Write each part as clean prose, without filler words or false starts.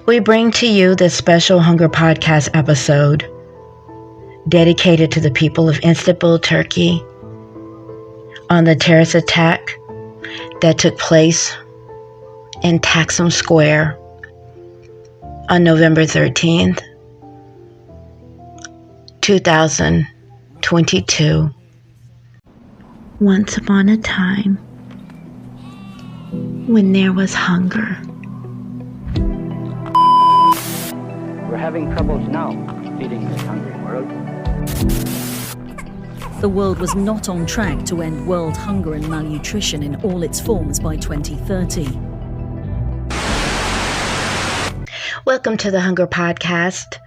We bring to you this special Hunger Podcast episode dedicated to the people of Istanbul, Turkey, on the terrorist attack that took place in Taksim Square on November 13th, 2022. Once upon a time, when there was hunger. We're having troubles now feeding this hungry world. The world was not on track to end world hunger and malnutrition in all its forms by 2030. Welcome to the Hunger Podcast.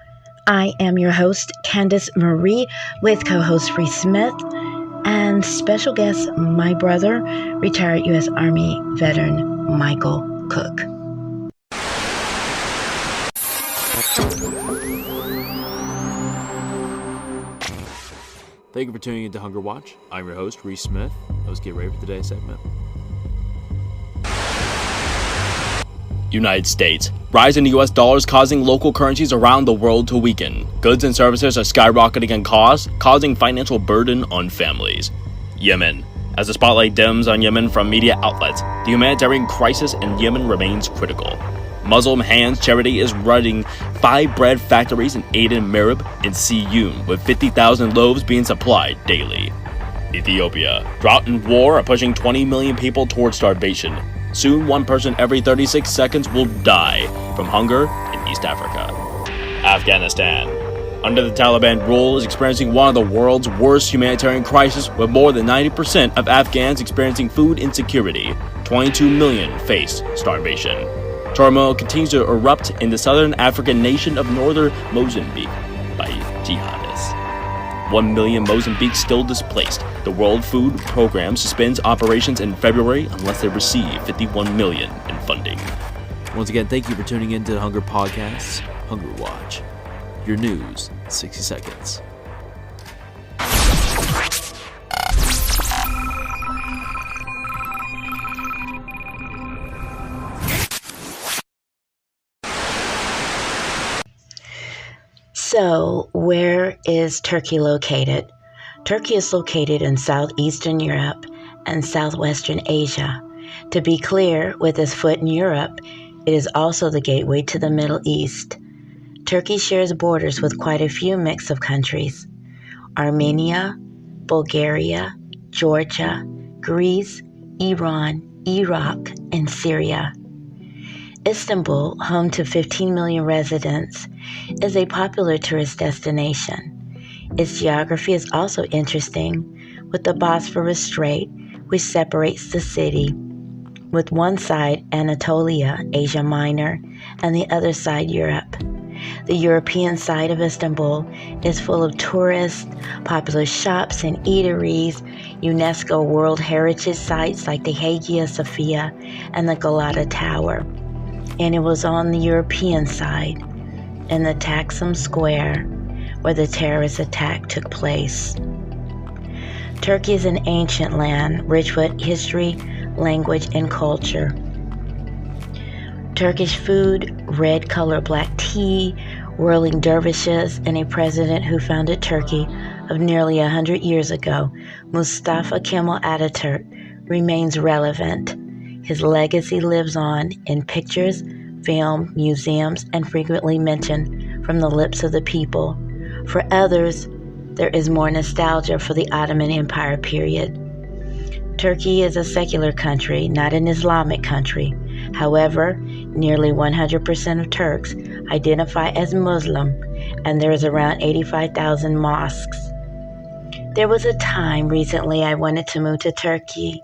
I am your host, Candace Marie, with co-host Rhys Smith and special guest, my brother, retired U.S. Army veteran Michael Cook. Thank you for tuning into Hunger Watch. I'm your host, Rhys Smith. Let's get ready for today's segment. United States. Rise in the U.S. dollars causing local currencies around the world to weaken. Goods and services are skyrocketing in cost, causing financial burden on families. Yemen. As the spotlight dims on Yemen from media outlets, the humanitarian crisis in Yemen remains critical. Muslim Hands Charity is running 5 bread factories in Aden, Marib, and Siyun, with 50,000 loaves being supplied daily. Ethiopia. Drought and war are pushing 20 million people towards starvation. Soon, one person every 36 seconds will die from hunger in East Africa. Afghanistan. Under the Taliban rule, is experiencing one of the world's worst humanitarian crises, with more than 90% of Afghans experiencing food insecurity. 22 million face starvation. Turmoil continues to erupt in the southern African nation of northern Mozambique by jihadists. 1 million Mozambiques still displaced. The World Food Program suspends operations in February unless they receive $51 million in funding. Once again, thank you for tuning in to the Hunger Podcast's Hunger Watch. Your news in 60 seconds. So, where is Turkey located? Turkey is located in southeastern Europe and southwestern Asia. To be clear, with its foot in Europe, it is also the gateway to the Middle East. Turkey shares borders with quite a few mix of countries: Armenia, Bulgaria, Georgia, Greece, Iran, Iraq, and Syria. Istanbul, home to 15 million residents, is a popular tourist destination. Its geography is also interesting, with the Bosphorus Strait, which separates the city, with one side Anatolia, Asia Minor, and the other side Europe. The European side of Istanbul is full of tourists, popular shops and eateries, UNESCO World Heritage sites like the Hagia Sophia and the Galata Tower. And it was on the European side, in the Taksim Square, where the terrorist attack took place. Turkey is an ancient land, rich with history, language, and culture. Turkish food, red color black tea, whirling dervishes, and a president who founded Turkey of nearly 100 years ago, Mustafa Kemal Ataturk, remains relevant. His legacy lives on in pictures, film, museums, and frequently mentioned from the lips of the people. For others, there is more nostalgia for the Ottoman Empire period. Turkey is a secular country, not an Islamic country. However, nearly 100% of Turks identify as Muslim, and there is around 85,000 mosques. There was a time recently I wanted to move to Turkey,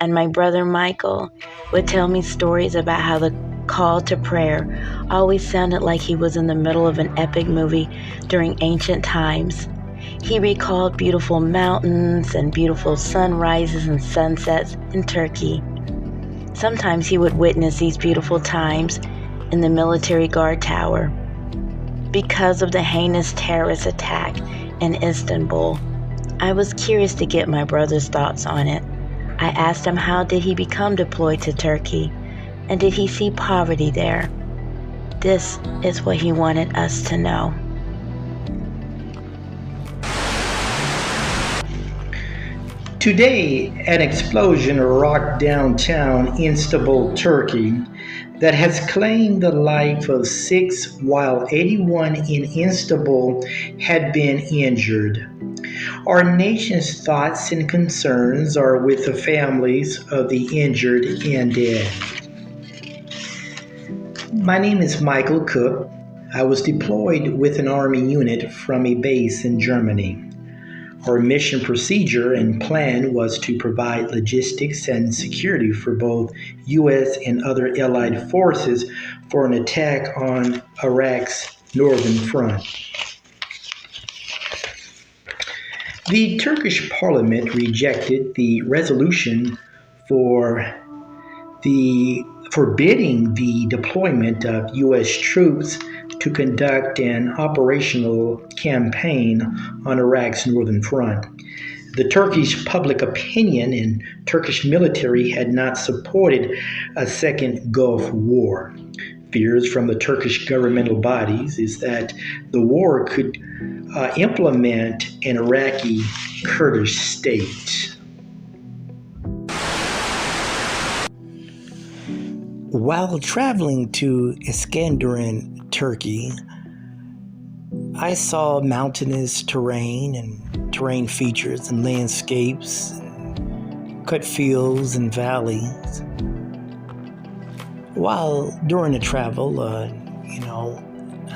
and my brother Michael would tell me stories about how the call to prayer always sounded like he was in the middle of an epic movie during ancient times. He recalled beautiful mountains and beautiful sunrises and sunsets in Turkey. Sometimes he would witness these beautiful times in the military guard tower. Because of the heinous terrorist attack in Istanbul, I was curious to get my brother's thoughts on it. I asked him how did he become deployed to Turkey, and did he see poverty there? This is what he wanted us to know. Today, an explosion rocked downtown Istanbul, Turkey, that has claimed the life of 6 while 81 in Istanbul had been injured. Our nation's thoughts and concerns are with the families of the injured and dead. My name is Michael Cook. I was deployed with an Army unit from a base in Germany. Our mission procedure and plan was to provide logistics and security for both U.S. and other allied forces for an attack on Iraq's northern front. The Turkish parliament rejected the resolution forbidding the deployment of U.S. troops to conduct an operational campaign on Iraq's northern front. The Turkish public opinion and Turkish military had not supported a second Gulf War. Fears from the Turkish governmental bodies is that the war could implement an Iraqi Kurdish state. While traveling to Iskenderun, Turkey, I saw mountainous terrain and terrain features and landscapes, and cut fields and valleys. While during the travel, I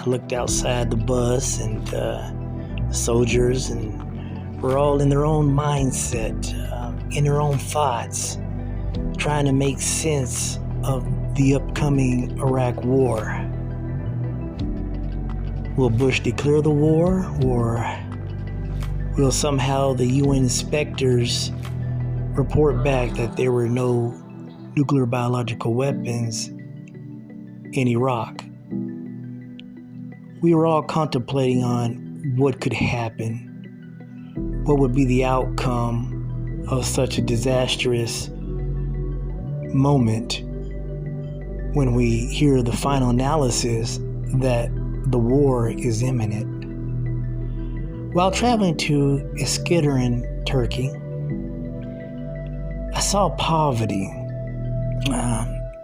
looked outside the bus, and the soldiers and were all in their own mindset, in their own thoughts, trying to make sense of the upcoming Iraq war. Will Bush declare the war, or will somehow the UN inspectors report back that there were no nuclear biological weapons in Iraq? We were all contemplating on what could happen, what would be the outcome of such a disastrous moment when we hear the final analysis that the war is imminent. While traveling to Iskenderun, Turkey, I saw poverty.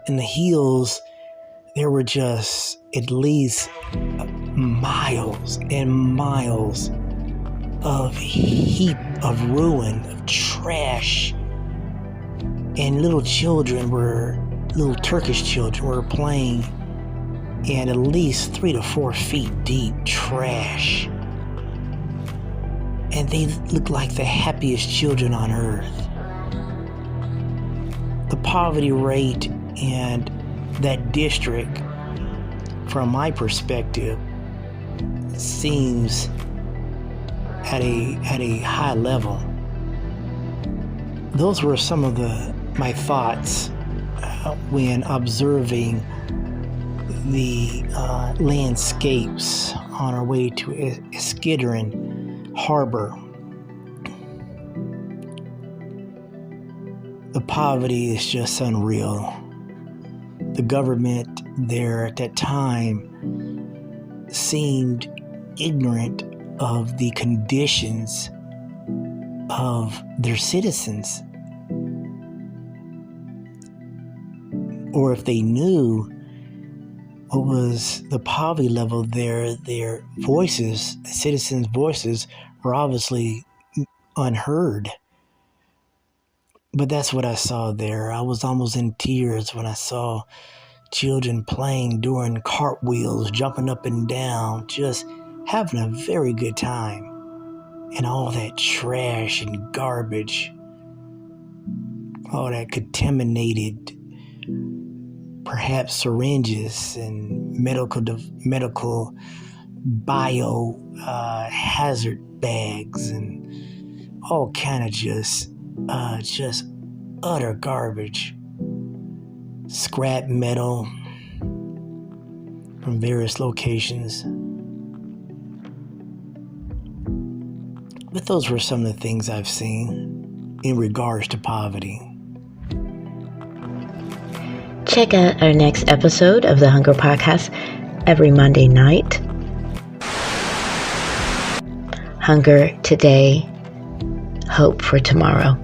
In the hills, there were just at least miles and miles of heap of ruin, of trash. And little Turkish children were playing in at least 3 to 4 feet deep trash. And they looked like the happiest children on earth. The poverty rate in that district, from my perspective, seems at a high level. Those were some of my thoughts when observing the landscapes on our way to Iskenderun Harbor. The poverty is just unreal. The government there at that time seemed ignorant of the conditions of their citizens. Or if they knew what was the poverty level there, their voices, the citizens' voices, were obviously unheard. But that's what I saw there. I was almost in tears when I saw children playing, doing cartwheels, jumping up and down, just having a very good time. And all that trash and garbage, all that contaminated, perhaps syringes and medical bio hazard bags and all kind of just utter garbage. Scrap metal from various locations. But those were some of the things I've seen in regards to poverty. Check out our next episode of the Hunger Podcast every Monday night. Hunger today, hope for tomorrow.